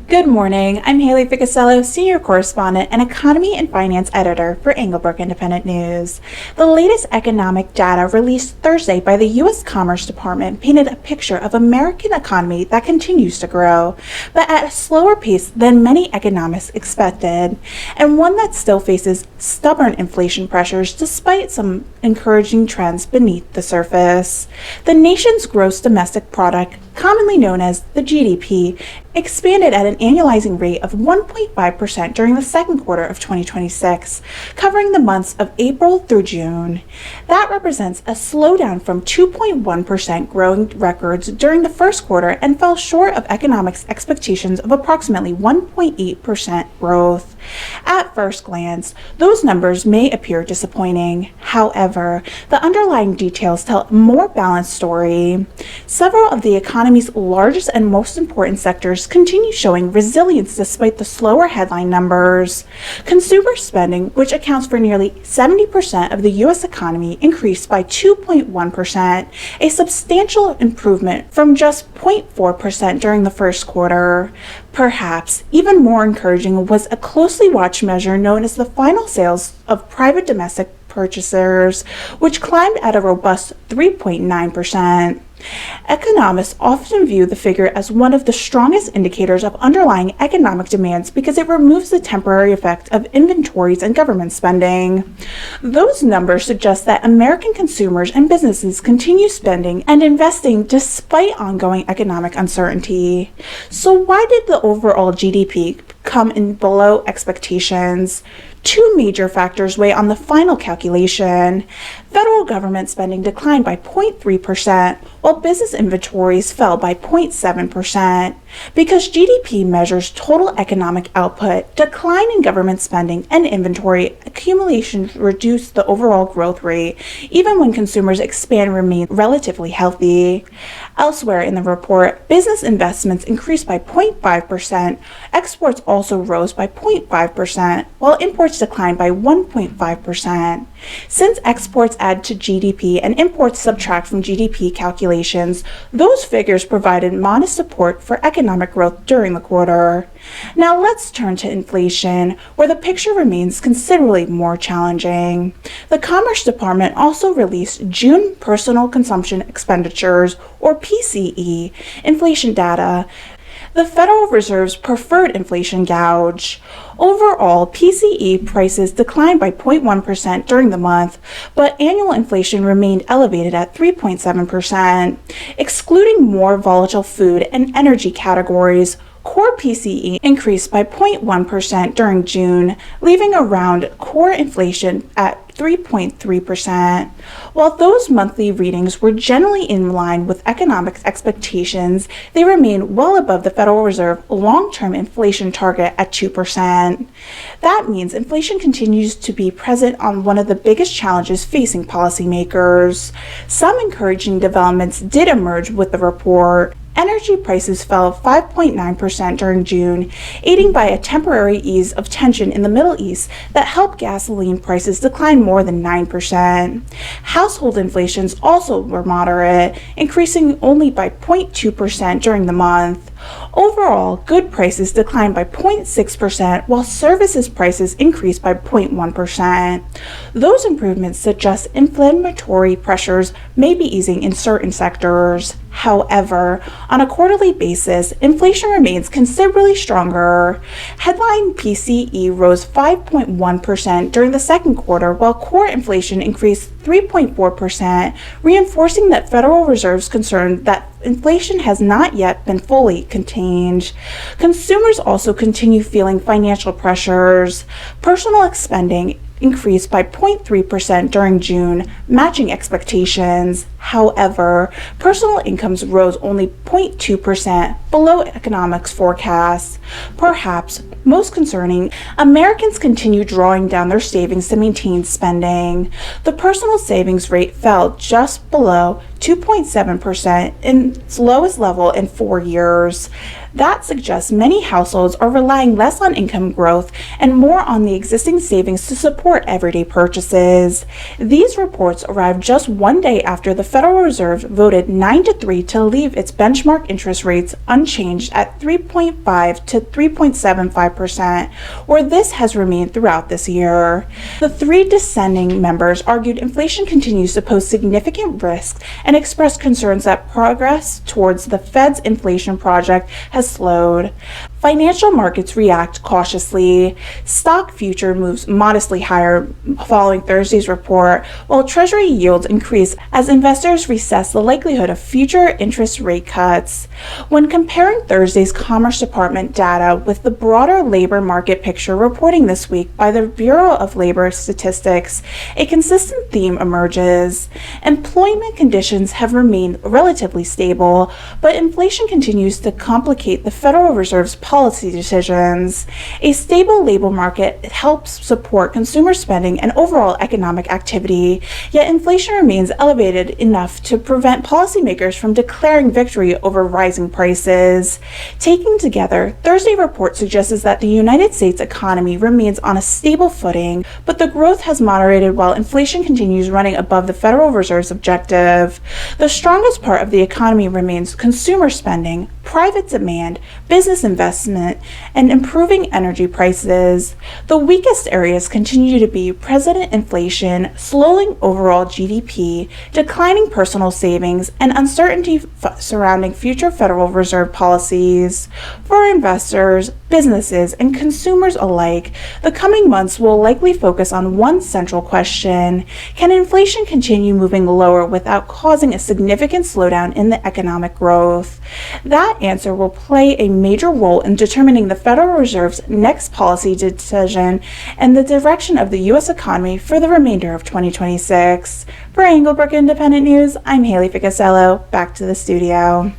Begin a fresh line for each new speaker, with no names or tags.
Good morning. I'm Haley Ficasello, Senior Correspondent and Economy and Finance Editor for Englebrook Independent News. The latest economic data released Thursday by the U.S. Commerce Department painted a picture of an American economy that continues to grow, but at a slower pace than many economists expected, and one that still faces stubborn inflation pressures despite some encouraging trends beneath the surface. The nation's gross domestic product, commonly known as the GDP, expanded at an annualizing rate of 1.5% during the second quarter of 2026, covering the months of April through June. That represents a slowdown from 2.1% growing records during the first quarter and fell short of economics expectations of approximately 1.8% growth. At first glance, those numbers may appear disappointing. However, the underlying details tell a more balanced story. Several of the economy's largest and most important sectors continue showing resilience despite the slower headline numbers. Consumer spending, which accounts for nearly 70% of the U.S. economy, increased by 2.1%, a substantial improvement from just 0.4% during the first quarter. Perhaps even more encouraging was a closely watched measure known as the final sales of private domestic purchasers, which climbed at a robust 3.9%. Economists often view the figure as one of the strongest indicators of underlying economic demands because it removes the temporary effect of inventories and government spending. Those numbers suggest that American consumers and businesses continue spending and investing despite ongoing economic uncertainty. So why did the overall GDP come in below expectations? Two major factors weigh on the final calculation. Federal government spending declined by 0.3%, while business inventories fell by 0.7%. Because GDP measures total economic output, decline in government spending and inventory accumulation reduced the overall growth rate, even when consumers expand remain relatively healthy. Elsewhere in the report, business investments increased by 0.5%, exports also rose by 0.5%, while imports declined by 1.5%. Since exports add to GDP and imports subtract from GDP calculations, those figures provided modest support for economic growth during the quarter. Now let's turn to inflation, where the picture remains considerably more challenging. The Commerce Department also released June Personal Consumption Expenditures, or PCE, inflation data, the Federal Reserve's preferred inflation gauge. Overall, PCE prices declined by 0.1% during the month, but annual inflation remained elevated at 3.7%. Excluding more volatile food and energy categories, core PCE increased by 0.1% during June, leaving around core inflation at 3.3%. While those monthly readings were generally in line with economic expectations, they remain well above the Federal Reserve long-term inflation target at 2%. That means inflation continues to be present on one of the biggest challenges facing policymakers. Some encouraging developments did emerge with the report. Energy prices fell 5.9% during June, aiding by a temporary ease of tension in the Middle East that helped gasoline prices decline more than 9%. Household inflations also were moderate, increasing only by 0.2% during the month. Overall, good prices declined by 0.6%, while services prices increased by 0.1%. Those improvements suggest inflationary pressures may be easing in certain sectors. However, on a quarterly basis, inflation remains considerably stronger. Headline PCE rose 5.1% during the second quarter, while core inflation increased 3.4%, reinforcing that Federal Reserve's concern that inflation has not yet been fully contained. Consumers also continue feeling financial pressures. Personal spending increased by 0.3% during June, matching expectations. However, personal incomes rose only 0.2%, below economics forecasts. Perhaps most concerning, Americans continue drawing down their savings to maintain spending. The personal savings rate fell just below 2.7%, its lowest level in 4 years. That suggests many households are relying less on income growth and more on the existing savings to support everyday purchases. These reports arrived just one day after the Federal Reserve voted 9-3 to leave its benchmark interest rates unchanged at 3.5 to 3.75%, where this has remained throughout this year. The three dissenting members argued inflation continues to pose significant risks and expressed concerns that progress towards the Fed's inflation project has slowed. Financial markets react cautiously. Stock future moves modestly higher following Thursday's report, while Treasury yields increase as investors reassess the likelihood of future interest rate cuts. When comparing Thursday's Commerce Department data with the broader labor market picture reporting this week by the Bureau of Labor Statistics, a consistent theme emerges. Employment conditions have remained relatively stable, but inflation continues to complicate the Federal Reserve's policy decisions. A stable labor market helps support consumer spending and overall economic activity, yet inflation remains elevated enough to prevent policymakers from declaring victory over rising prices. Taken together, Thursday's report suggests that the United States economy remains on a stable footing, but the growth has moderated while inflation continues running above the Federal Reserve's objective. The strongest part of the economy remains consumer spending, private demand, business investment, and improving energy prices. The weakest areas continue to be present inflation, slowing overall GDP, declining personal savings, and uncertainty surrounding future Federal Reserve policies. For investors, businesses, and consumers alike, the coming months will likely focus on one central question: can inflation continue moving lower without causing a significant slowdown in the economic growth? That answer will play a major role in determining the Federal Reserve's next policy decision and the direction of the U.S. economy for the remainder of 2026. For Englebrook Independent News, I'm Haley Ficasello. Back to the studio.